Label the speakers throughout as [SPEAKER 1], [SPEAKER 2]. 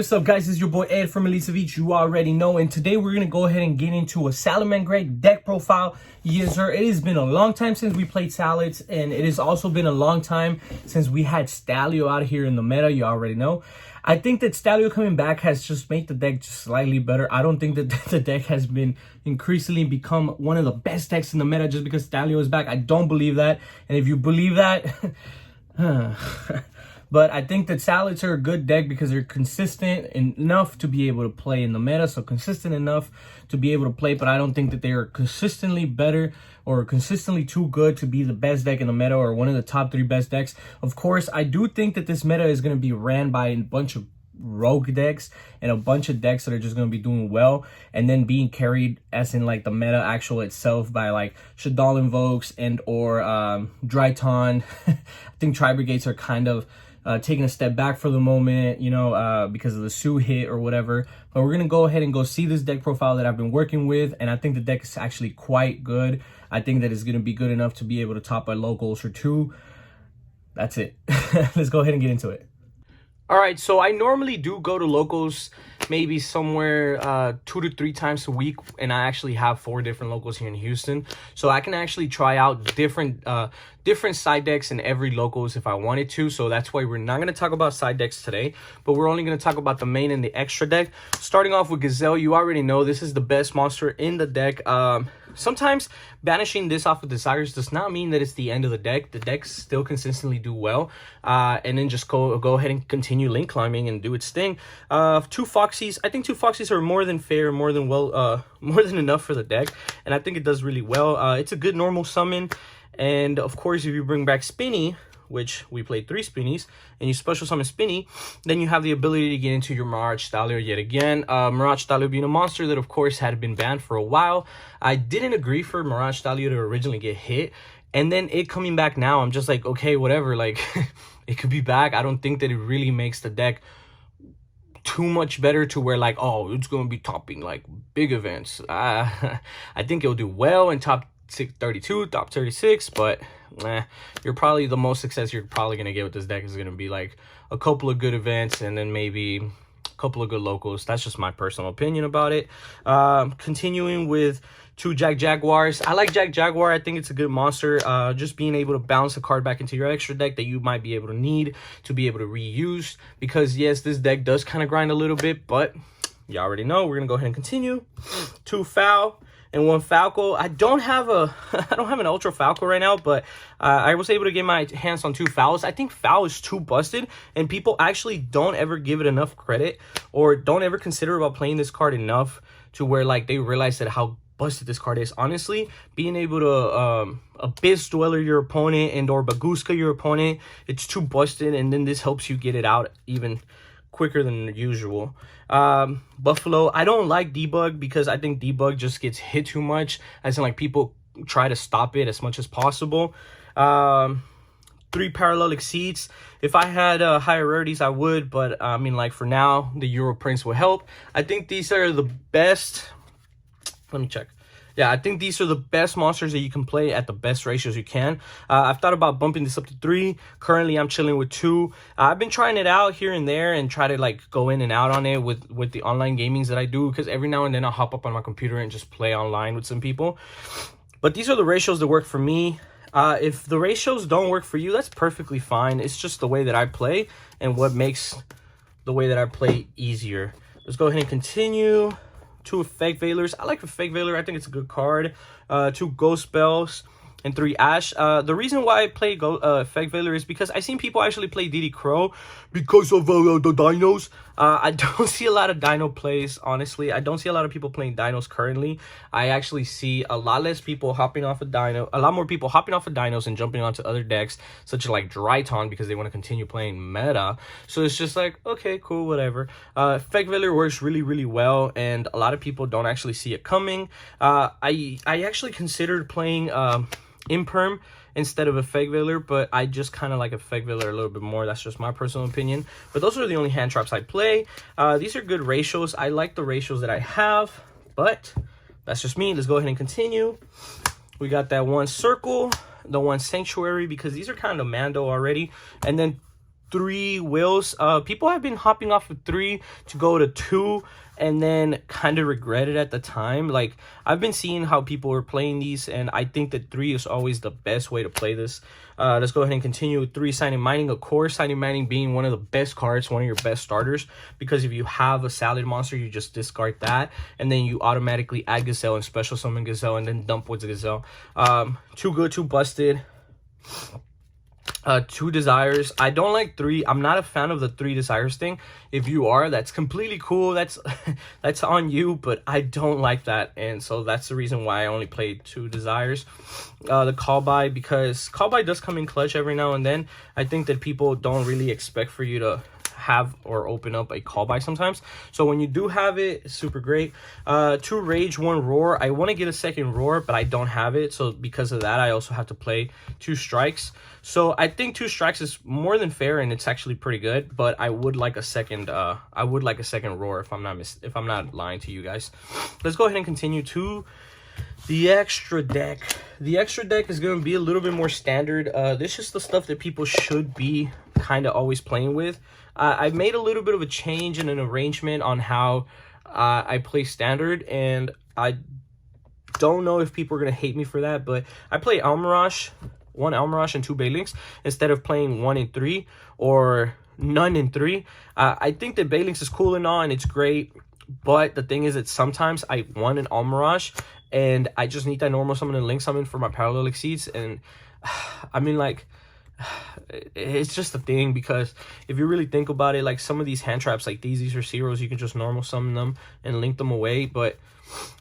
[SPEAKER 1] What's up, guys? It's your boy Ed from Savij. You already know, and today we're gonna go ahead and get into a Salamangreat deck profile. Yes, sir. It has been a long time since we played Salads, and it has also been a long time since we had Stallio out here in the meta. You already know. I think that Stallio coming back has just made the deck just slightly better. I don't think that the deck has been increasingly become one of the best decks in the meta just because Stallio is back. I don't believe that, and if you believe that, but I think that Salads are a good deck because they're consistent enough to be able to play in the meta. So consistent enough to be able to play, but I don't think that they are consistently better or consistently too good to be the best deck in the meta or one of the top 3 best decks. Of course, I do think that this meta is going to be ran by a bunch of rogue decks and a bunch of decks that are just going to be doing well and then being carried as in like the meta actual itself by like Shaquille Invokes and or Dryton. I think Tri-Brigades are kind of taking a step back for the moment, you know, because of the Sue hit or whatever. But we're going to go ahead and go see this deck profile that I've been working with. And I think the deck is actually quite good. I think that it's going to be good enough to be able to top a locals or 2. That's it. Let's go ahead and get into it. All right, so I normally do go to locals maybe somewhere 2 to 3 times a week, and I actually have 4 different locals here in Houston, so I can actually try out different side decks in every locals if I wanted to. So that's why we're not going to talk about side decks today, but we're only going to talk about the main and the extra deck. Starting off with Gazelle, you already know this is the best monster in the deck. Sometimes banishing this off of Desires does not mean that it's the end of the deck. The decks still consistently do well, and then just go ahead and continue link climbing and do its thing. 2 Foxies, I think 2 Foxies are more than fair, more than enough for the deck, and I think it does really well. It's a good normal summon, and of course if you bring back Spinny, which we played 3 Spinnies, and you special summon Spinny, then you have the ability to get into your Mirage Stallio yet again. Mirage Stallio being a monster that, of course, had been banned for a while. I didn't agree for Mirage Stallio to originally get hit, and then it coming back now, I'm just like, okay, whatever, like, it could be back. I don't think that it really makes the deck too much better to where, like, oh, it's going to be topping, like, big events. I think it'll do well in top 32, top 36, but you're probably the most success you're probably going to get with this deck is going to be like a couple of good events and then maybe a couple of good locals. That's just my personal opinion about it. Continuing with 2 Jaguars. I like Jaguar. I think it's a good monster. Just being able to bounce a card back into your extra deck that you might be able to need to be able to reuse, because yes, this deck does kind of grind a little bit, but you already know. We're gonna go ahead and continue. 2 Foul and 1 Falco. I don't have an Ultra Falco right now, but I was able to get my hands on 2 Fouls. I think Foul is too busted, and people actually don't ever give it enough credit or don't ever consider about playing this card enough to where like they realize that how busted this card is. Honestly, being able to Abyss Dweller your opponent and or Baguska your opponent, it's too busted, and then this helps you get it out even quicker than usual. Buffalo, I don't like Debug because I think Debug just gets hit too much, as in like people try to stop it as much as possible. 3 Parallel Exceeds. If I had higher rarities, I would, but I mean, like, for now, the Euro Prince will help. I think these are the best. Let me check. Yeah, I think these are the best monsters that you can play at the best ratios you can. I've thought about bumping this up to 3. Currently, I'm chilling with 2. I've been trying it out here and there and try to like go in and out on it with the online gamings that I do, because every now and then I'll hop up on my computer and just play online with some people. But these are the ratios that work for me. If the ratios don't work for you, that's perfectly fine. It's just the way that I play and what makes the way that I play easier. Let's go ahead and continue. 2 Effect Veilers. I like Effect Veiler. I think it's a good card. 2 Ghost Spells and 3 Ash. The reason why I play Effect Veiler is because I've seen people actually play DD Crow because of the dinos. I don't see a lot of dino plays, honestly. I don't see a lot of people playing dinos currently. I actually see a lot less people hopping off of dino, a lot more people hopping off of dinos and jumping onto other decks, such as like Dryton, because they want to continue playing meta. So it's just like, okay, cool, whatever. Effect Veiler works really, really well, and a lot of people don't actually see it coming. I actually considered playing Imperm instead of Effect Veiler, but I just kind of like Effect Veiler a little bit more. That's just my personal opinion. But those are the only hand traps I play. These are good ratios. I like the ratios that I have, but that's just me. Let's go ahead and continue. We got that 1 Circle, the 1 Sanctuary, because these are kind of Mando already. And then 3 wheels. People have been hopping off of 3 to go to 2 and then kind of regret it at the time. Like, I've been seeing how people are playing these, and I think that 3 is always the best way to play this. Let's go ahead and continue with 3, Signing Mining. Of course, Signing Mining being one of the best cards, one of your best starters, because if you have a Salad monster, you just discard that, and then you automatically add Gazelle and special summon Gazelle, and then dump Woods Gazelle. Too good, too busted. 2 desires. I don't like 3. I'm not a fan of the 3 desires thing. If you are, that's completely cool. That's that's on you, but I don't like that, and so that's the reason why I only played 2 desires. The call by, because call by does come in clutch every now and then. I think that people don't really expect for you to have or open up a call by sometimes, so when you do have it, it's super great. 2 rage, 1 roar. I want to get a second roar, but I don't have it, so because of that I also have to play 2 strikes. So I think 2 strikes is more than fair, and it's actually pretty good, but I would like a second roar if I'm not lying to you guys. Let's go ahead and continue to the extra deck. The extra deck is going to be a little bit more standard. This is the stuff that people should be kind of always playing with. I've made a little bit of a change in an arrangement on how I play standard, and I don't know if people are going to hate me for that, but I play Almirage, 1 Almirage and 2 Balinks, instead of playing 1 and 3 or none in 3. I think that Balinks is cool and all, and it's great, but the thing is that sometimes I want an Almirage, and I just need that normal summon and link summon for my parallel exceeds, and I mean, like, it's just a thing, because if you really think about it, like, some of these hand traps like these are zeros, you can just normal summon them and link them away, but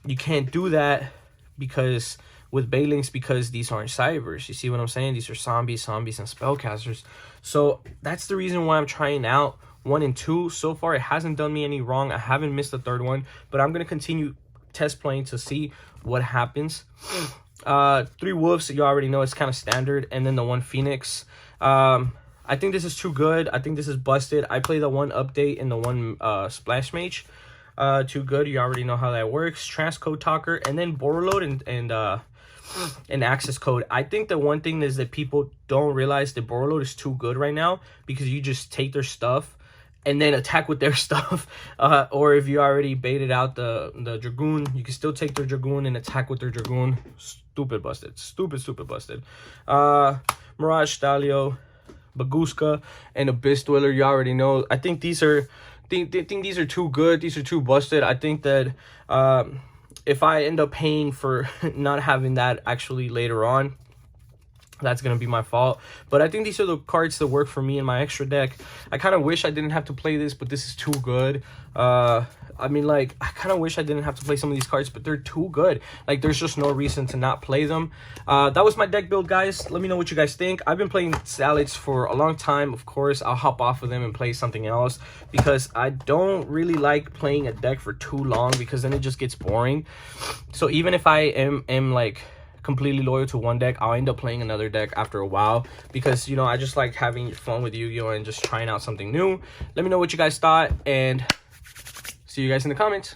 [SPEAKER 1] you can't do that because with Balinks, because these aren't cybers. You see what I'm saying? These are zombies and spellcasters. So that's the reason why I'm trying out 1 and 2. So far it hasn't done me any wrong. I haven't missed the 3rd one, but I'm gonna continue test playing to see what happens. 3 wolves, you already know, it's kind of standard, and then the 1 phoenix. I think this is too good. I think this is busted. I play the 1 update and the 1 splash mage. Too good. You already know how that works. Transcode talker, and then Borreload and access code. I think the one thing is that people don't realize that Borreload is too good right now, because you just take their stuff and then attack with their stuff. Or if you already baited out the Dragoon, you can still take their Dragoon and attack with their Dragoon. Stupid busted. Stupid busted. Mirage, Stallio, Baguska, and Abyss Dweller, you already know. I think these are think these are too good. These are too busted. I think that if I end up paying for not having that actually later on, that's going to be my fault. But I think these are the cards that work for me in my extra deck. I kind of wish I didn't have to play this, but this is too good. I mean, like, I kind of wish I didn't have to play some of these cards, but they're too good. Like, there's just no reason to not play them. That was my deck build, guys. Let me know what you guys think. I've been playing Salads for a long time. Of course, I'll hop off of them and play something else, because I don't really like playing a deck for too long, because then it just gets boring. So even if I am like completely loyal to one deck, I'll end up playing another deck after a while, because, you know, I just like having fun with Yu-Gi-Oh! And just trying out something new. Let me know what you guys thought, and see you guys in the comments.